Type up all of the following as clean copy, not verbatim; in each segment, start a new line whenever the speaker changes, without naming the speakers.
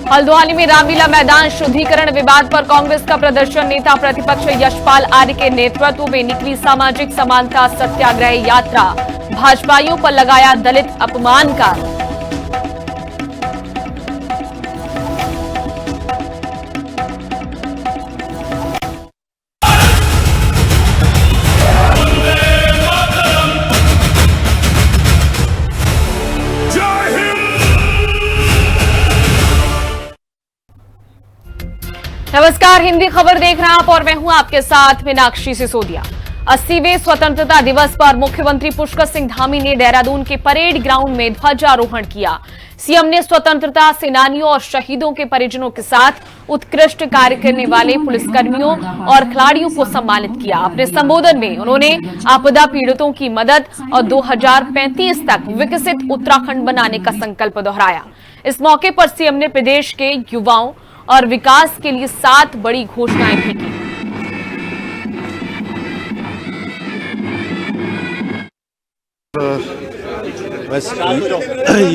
हल्द्वानी में रामलीला मैदान शुद्धिकरण विवाद पर कांग्रेस का प्रदर्शन। नेता प्रतिपक्ष यशपाल आर्य के नेतृत्व में निकली सामाजिक समानता सत्याग्रह यात्रा। भाजपाइयों पर लगाया दलित अपमान का आरोप। नमस्कार, हिंदी खबर देख रहे हैं आप और मैं हूं आपके साथ मीनाक्षी सिसोदिया। 80वें स्वतंत्रता दिवस पर मुख्यमंत्री पुष्कर सिंह धामी ने देहरादून के परेड ग्राउंड में ध्वजारोहण किया। सीएम ने स्वतंत्रता सेनानियों और शहीदों के परिजनों के साथ उत्कृष्ट कार्य करने वाले पुलिसकर्मियों और खिलाड़ियों को सम्मानित किया। अपने संबोधन में उन्होंने आपदा पीड़ितों की मदद और 2035 तक विकसित उत्तराखंड बनाने का संकल्प दोहराया। इस मौके पर सीएम ने प्रदेश के युवाओं और विकास के लिए 7 बड़ी घोषणाएं भी की।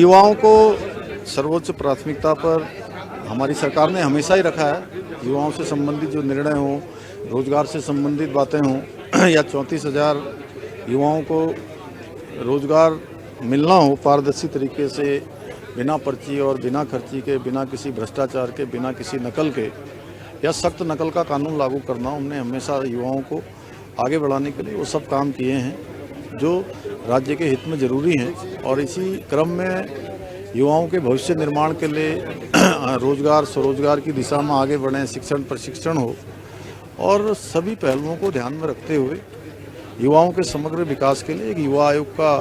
युवाओं को सर्वोच्च प्राथमिकता पर हमारी सरकार ने हमेशा ही रखा है। युवाओं से संबंधित जो निर्णय हों, रोजगार से संबंधित बातें हों या 34,000 युवाओं को रोजगार मिलना हो पारदर्शी तरीके से, बिना पर्ची और बिना खर्ची के, बिना किसी भ्रष्टाचार के, बिना किसी नकल के या सख्त नकल का कानून लागू करना, हमने हमेशा युवाओं को आगे बढ़ाने के लिए वो सब काम किए हैं जो राज्य के हित में ज़रूरी हैं। और इसी क्रम में युवाओं के भविष्य निर्माण के लिए रोजगार स्वरोजगार की दिशा में आगे बढ़ें, शिक्षण प्रशिक्षण हो और सभी पहलुओं को ध्यान में रखते हुए युवाओं के समग्र विकास के लिए एक युवा आयोग का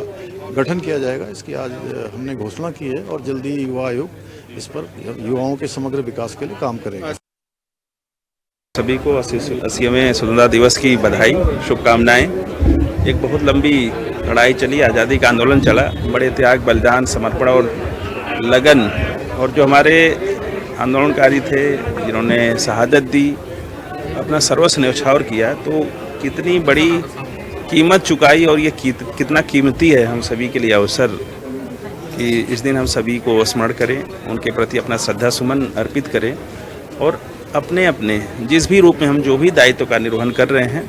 गठन किया जाएगा। इसकी आज हमने घोषणा की है और जल्दी ही युवा आयोग इस पर युवाओं के समग्र विकास के लिए काम करेगा।
सभी को 80वें स्वतंत्रता दिवस की बधाई, शुभकामनाएं। एक बहुत लंबी लड़ाई चली, आज़ादी का आंदोलन चला, बड़े त्याग, बलिदान, समर्पण और लगन, और जो हमारे आंदोलनकारी थे जिन्होंने शहादत दी, अपना सर्वस्व न्यौछावर किया, तो कितनी बड़ी कीमत चुकाई और ये कितना कीमती है हम सभी के लिए अवसर कि इस दिन हम सभी को स्मरण करें, उनके प्रति अपना श्रद्धा सुमन अर्पित करें और अपने अपने जिस भी रूप में हम जो भी दायित्व का निर्वहन कर रहे हैं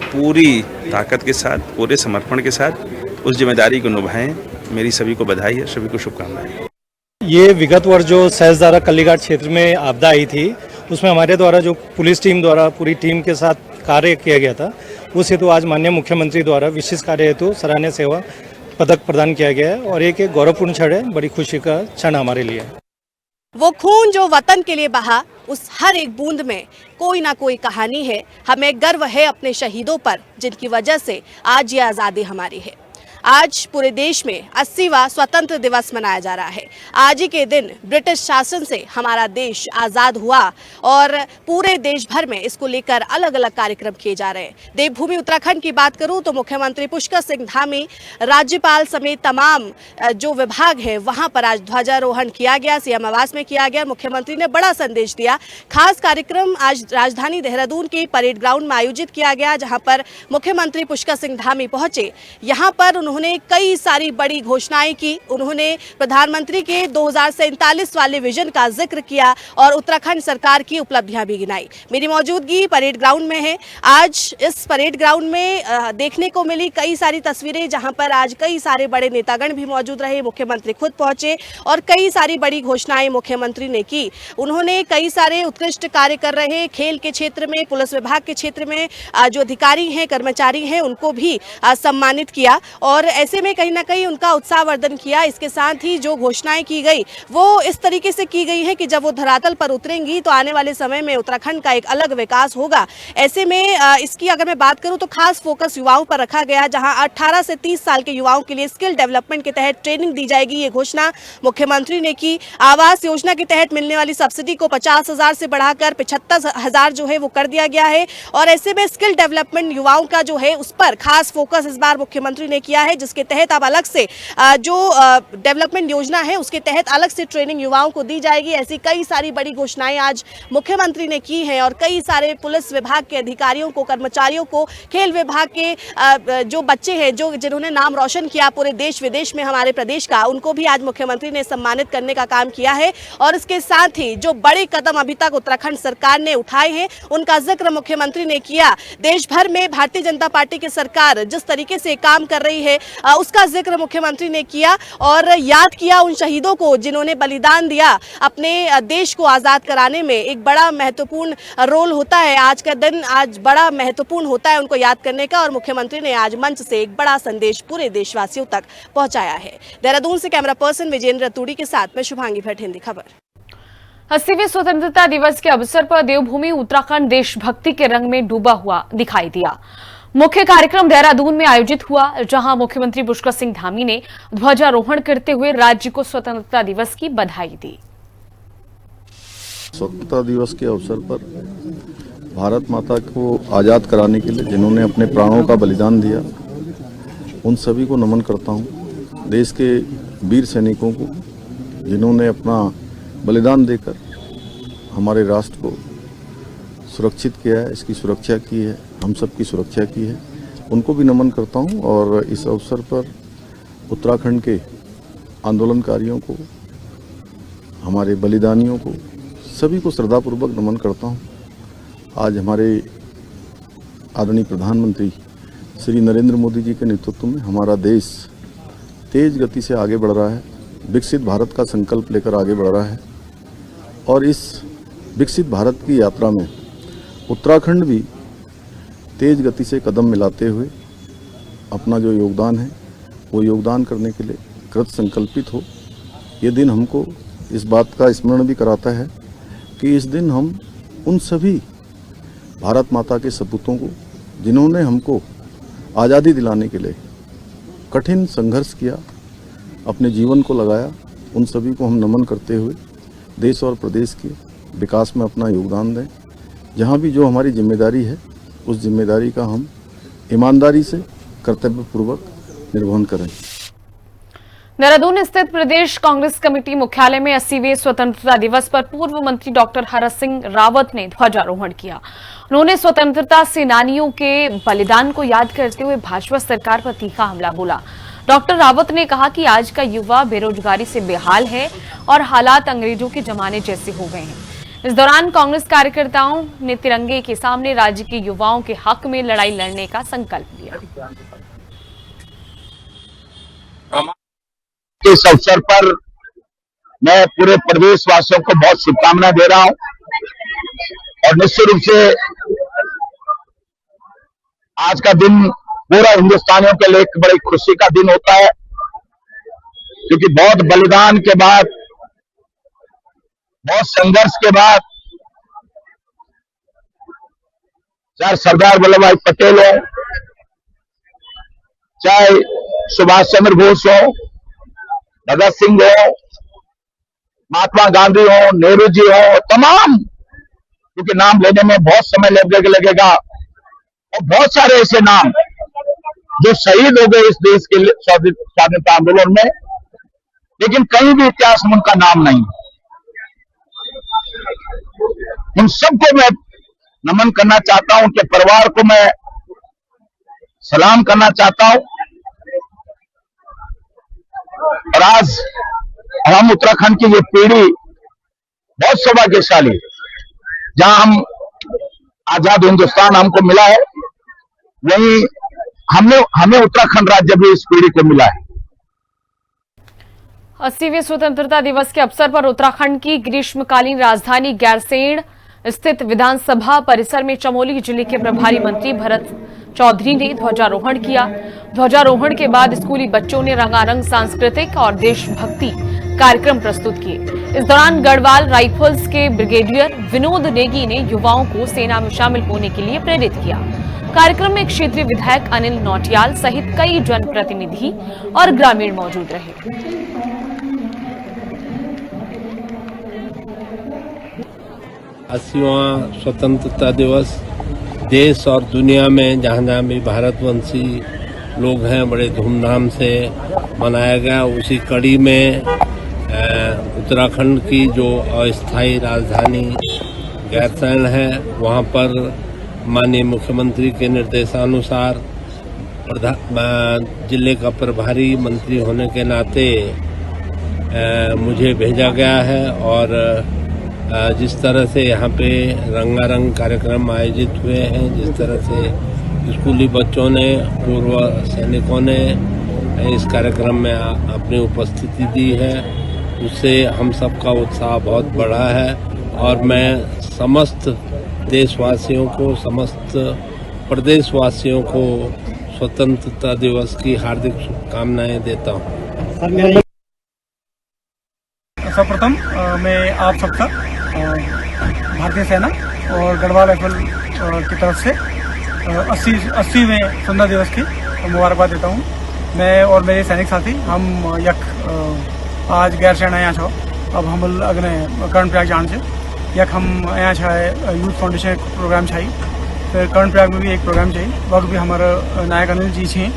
पूरी ताकत के साथ, पूरे समर्पण के साथ उस जिम्मेदारी को निभाएं। मेरी सभी को बधाई है, सभी को शुभकामनाएं।
ये विगत वर्ष जो सहसदारा कल्लीघाट क्षेत्र में आपदा आई थी, उसमें हमारे द्वारा जो पुलिस टीम द्वारा पूरी टीम के साथ कार्य किया गया था, उस हेतु आज माननीय मुख्यमंत्री द्वारा विशिष्ट कार्य हेतु सराहनीय सेवा पदक प्रदान किया गया है और एक गौरवपूर्ण क्षण है, बड़ी खुशी का क्षण हमारे लिए।
वो खून जो वतन के लिए बहा, उस हर एक बूंद में कोई ना कोई कहानी है। हमें गर्व है अपने शहीदों पर, जिनकी वजह से आज ये आज़ादी हमारी है। आज पूरे देश में 80वां स्वतंत्र दिवस मनाया जा रहा है। आज ही के दिन ब्रिटिश शासन से हमारा देश आज़ाद हुआ और पूरे देश भर में इसको लेकर अलग अलग कार्यक्रम किए जा रहे हैं। देवभूमि उत्तराखंड की बात करूं तो मुख्यमंत्री पुष्कर सिंह धामी, राज्यपाल समेत तमाम जो विभाग है वहां पर आज ध्वजारोहण किया गया, सीएम आवास में किया गया। मुख्यमंत्री ने बड़ा संदेश दिया। खास कार्यक्रम आज राजधानी देहरादून के परेड ग्राउंड में आयोजित किया गया, जहां पर मुख्यमंत्री पुष्कर सिंह धामी पहुंचे। यहां पर उन्होंने कई सारी बड़ी घोषणाएं की। उन्होंने प्रधानमंत्री के 2047 वाले विजन का जिक्र किया और उत्तराखंड सरकार की उपलब्धियां भी गिनाई। मेरी मौजूदगी परेड ग्राउंड में है। आज इस परेड ग्राउंड में देखने को मिली कई सारी तस्वीरें, जहां पर आज कई सारे बड़े नेतागण भी मौजूद रहे। मुख्यमंत्री खुद पहुंचे और कई सारी बड़ी घोषणाएं मुख्यमंत्री ने की। उन्होंने कई सारे उत्कृष्ट कार्य कर रहे खेल के क्षेत्र में, पुलिस विभाग के क्षेत्र में जो अधिकारी हैं, कर्मचारी हैं, उनको भी सम्मानित किया और ऐसे में कहीं ना कहीं उनका उत्साहवर्धन किया। इसके साथ ही जो घोषणाएं की गई वो इस तरीके से की गई है कि जब वो धरातल पर उतरेंगी तो आने वाले समय में उत्तराखंड का एक अलग विकास होगा। ऐसे में इसकी अगर मैं बात करूं तो खास फोकस युवाओं पर रखा गया, जहां 18 से 30 साल के युवाओं के लिए स्किल डेवलपमेंट के तहत ट्रेनिंग दी जाएगी। ये घोषणा मुख्यमंत्री ने की। आवास योजना के तहत मिलने वाली सब्सिडी को 50,000 से बढ़ाकर 75,000 जो है वो कर दिया गया है और ऐसे में स्किल डेवलपमेंट युवाओं का जो है उस पर खास फोकस इस बार मुख्यमंत्री ने किया है। है, जिसके तहत अब अलग से जो डेवलपमेंट योजना है उसके तहत अलग से ट्रेनिंग युवाओं को दी जाएगी। ऐसी कई सारी बड़ी घोषणाएं आज मुख्यमंत्री ने की हैं और कई सारे पुलिस विभाग के अधिकारियों को, कर्मचारियों को, खेल विभाग के जो बच्चे हैं जिन्होंने नाम रोशन किया पूरे देश विदेश में हमारे प्रदेश का, उनको भी आज मुख्यमंत्री ने सम्मानित करने का काम किया है। और इसके साथ ही जो बड़े कदम अभी तक उत्तराखंड सरकार ने उठाए हैं उनका जिक्र मुख्यमंत्री ने किया। देश भर में भारतीय जनता पार्टी की सरकार जिस तरीके से काम कर रही है उसका जिक्र मुख्यमंत्री ने किया और याद किया उन शहीदों को जिन्होंने बलिदान दिया। अपने देश को आजाद कराने में एक बड़ा महत्वपूर्ण रोल होता है। आज का दिन आज बड़ा महत्वपूर्ण होता है उनको याद करने का और मुख्यमंत्री ने आज मंच से एक बड़ा संदेश पूरे देशवासियों तक पहुंचाया है। देहरादून से कैमरा पर्सन विजेंद्र तुड़ी के साथ मैं शुभांगी भट्ट, हिंदी खबर।
80वें स्वतंत्रता दिवस के अवसर पर देवभूमि उत्तराखंड देशभक्ति के रंग में डूबा हुआ दिखाई दिया। मुख्य कार्यक्रम देहरादून में आयोजित हुआ, जहां मुख्यमंत्री पुष्कर सिंह धामी ने ध्वजारोहण करते हुए राज्य को स्वतंत्रता दिवस की बधाई दी।
स्वतंत्रता दिवस के अवसर पर भारत माता को आजाद कराने के लिए जिन्होंने अपने प्राणों का बलिदान दिया, उन सभी को नमन करता हूं। देश के वीर सैनिकों को जिन्होंने अपना बलिदान देकर हमारे राष्ट्र को सुरक्षित किया है, इसकी सुरक्षा की है, हम सब की सुरक्षा की है, उनको भी नमन करता हूं। और इस अवसर पर उत्तराखंड के आंदोलनकारियों को, हमारे बलिदानियों को, सभी को श्रद्धापूर्वक नमन करता हूं। आज हमारे आदरणीय प्रधानमंत्री श्री नरेंद्र मोदी जी के नेतृत्व में हमारा देश तेज गति से आगे बढ़ रहा है, विकसित भारत का संकल्प लेकर आगे बढ़ रहा है और इस विकसित भारत की यात्रा में उत्तराखंड भी तेज गति से कदम मिलाते हुए अपना जो योगदान है वो योगदान करने के लिए कृत संकल्पित हो। ये दिन हमको इस बात का स्मरण भी कराता है कि इस दिन हम उन सभी भारत माता के सपूतों को जिन्होंने हमको आज़ादी दिलाने के लिए कठिन संघर्ष किया, अपने जीवन को लगाया, उन सभी को हम नमन करते हुए देश और प्रदेश के विकास में अपना योगदान दें। जहाँ भी जो हमारी जिम्मेदारी है उस जिम्मेदारी का हम ईमानदारी से कर्तव्यपूर्वक निर्वहन करें।
देहरादून स्थित प्रदेश कांग्रेस कमेटी मुख्यालय में 80वें स्वतंत्रता दिवस पर पूर्व मंत्री डॉक्टर हरक सिंह रावत ने ध्वजारोहण किया। उन्होंने स्वतंत्रता सेनानियों के बलिदान को याद करते हुए भाजपा सरकार पर तीखा हमला बोला। डॉक्टर रावत ने कहा कि आज का युवा बेरोजगारी से बेहाल है और हालात अंग्रेजों के जमाने जैसे हो गए हैं। इस दौरान कांग्रेस कार्यकर्ताओं ने तिरंगे के सामने राज्य के युवाओं के हक में लड़ाई लड़ने का संकल्प लिया।
इस अवसर पर मैं पूरे प्रदेशवासियों को बहुत शुभकामनाएं दे रहा हूं और निश्चित रूप से आज का दिन पूरा हिंदुस्तानियों के लिए एक बड़ी खुशी का दिन होता है, क्योंकि बहुत बलिदान के बाद, बहुत संघर्ष के बाद, चाहे सरदार वल्लभ भाई पटेल हो, चाहे सुभाष चंद्र बोस हो, भगत सिंह हो, महात्मा गांधी हो, नेहरू जी हो, तमाम, क्योंकि नाम लेने में बहुत समय लगेगा और बहुत सारे ऐसे नाम जो शहीद हो गए इस देश के स्वाधीनता आंदोलन में, लेकिन कहीं भी इतिहास में उनका नाम नहीं। उन सबको मैं नमन करना चाहता हूं, उनके परिवार को मैं सलाम करना चाहता हूं। और आज हम उत्तराखंड की ये पीढ़ी बहुत सौभाग्यशाली, जहां हम आजाद हिंदुस्तान हमको मिला है, वहीं हमें उत्तराखंड राज्य भी इस पीढ़ी को मिला है।
80वें स्वतंत्रता दिवस के अवसर पर उत्तराखंड की ग्रीष्मकालीन राजधानी गैरसैंण स्थित विधानसभा परिसर में चमोली जिले के प्रभारी मंत्री भरत चौधरी ने ध्वजारोहण किया। ध्वजारोहण के बाद स्कूली बच्चों ने रंगारंग सांस्कृतिक और देशभक्ति कार्यक्रम प्रस्तुत किए। इस दौरान गढ़वाल राइफल्स के ब्रिगेडियर विनोद नेगी ने युवाओं को सेना में शामिल होने के लिए प्रेरित किया। कार्यक्रम में क्षेत्रीय विधायक अनिल नौटियाल सहित कई जनप्रतिनिधि और ग्रामीण मौजूद रहे।
80वां स्वतंत्रता दिवस देश और दुनिया में जहाँ जहाँ भी भारतवंशी लोग हैं, बड़े धूमधाम से मनाया गया। उसी कड़ी में उत्तराखंड की जो अस्थायी राजधानी गैरसैंण है, वहाँ पर माननीय मुख्यमंत्री के निर्देशानुसार जिले का प्रभारी मंत्री होने के नाते मुझे भेजा गया है और जिस तरह से यहाँ पे रंगारंग कार्यक्रम आयोजित हुए हैं, जिस तरह से स्कूली बच्चों ने, पूर्व सैनिकों ने इस कार्यक्रम में अपनी उपस्थिति दी है, उससे हम सबका उत्साह बहुत बढ़ा है और मैं समस्त देशवासियों को, समस्त प्रदेशवासियों को स्वतंत्रता दिवस की हार्दिक शुभकामनाएं देता हूँ।
सर्वप्रथम मैं आप सबका भारतीय सेना और गढ़वाल राइफल की तरफ से 80वें स्वतंत्रता दिवस की मुबारकबाद देता हूँ। मैं और मेरे सैनिक साथी हम आज गैरसैंण आया छो। अब हम अगने कर्णप्रयाग जान से यक हम आया छा यूथ फाउंडेशन प्रोग्राम छाई, फिर कर्णप्रयाग में भी एक प्रोग्राम चाहिए। वक्त भी हमारा नायक अनिल जी छे,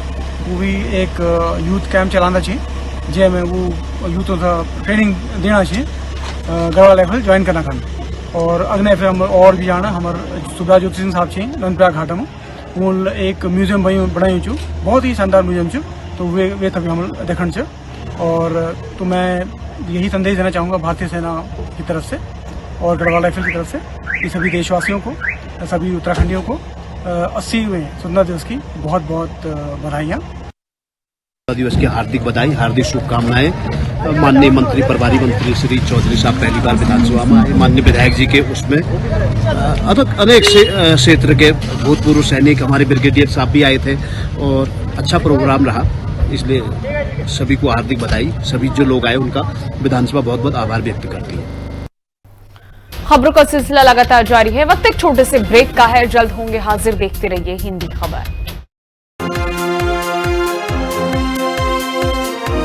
वो भी एक यूथ कैंप चलाना छे, जैमें वो यूथ ट्रेनिंग देना चाहिए गढ़वाल राइफल ज्वाइन करना खान। और अगने फिर हम और भी जाना हमारे सुब्रा ज्योति सिंह साहब छे नंदप्रयाग घाट में, वो एक म्यूजियम बनाई छू, बहुत ही शानदार म्यूजियम छू, तो वे तभी हम देखण छे। और तो मैं यही संदेश देना चाहूँगा भारतीय सेना की तरफ से और गढ़वाल राइफल की तरफ से कि सभी देशवासियों को, सभी उत्तराखंडियों को 80वें स्वतंत्रता दिवस की बहुत बहुत बधाइयाँ।
दिवस की हार्दिक बधाई, हार्दिक शुभकामनाएं। माननीय मंत्री, प्रभारी मंत्री श्री चौधरी साहब पहली बार विधानसभा में आए। माननीय विधायक जी के उसमें अनेक क्षेत्र के भूतपूर्व सैनिक, हमारे ब्रिगेडियर साहब भी आए थे और अच्छा प्रोग्राम रहा, इसलिए सभी को हार्दिक बधाई। सभी जो लोग आए उनका विधानसभा बहुत बहुत आभार व्यक्त करती है।
खबरों का सिलसिला लगातार जारी है। वक्त एक छोटे से ब्रेक का है, जल्द होंगे हाजिर, देखते रहिए हिंदी खबर।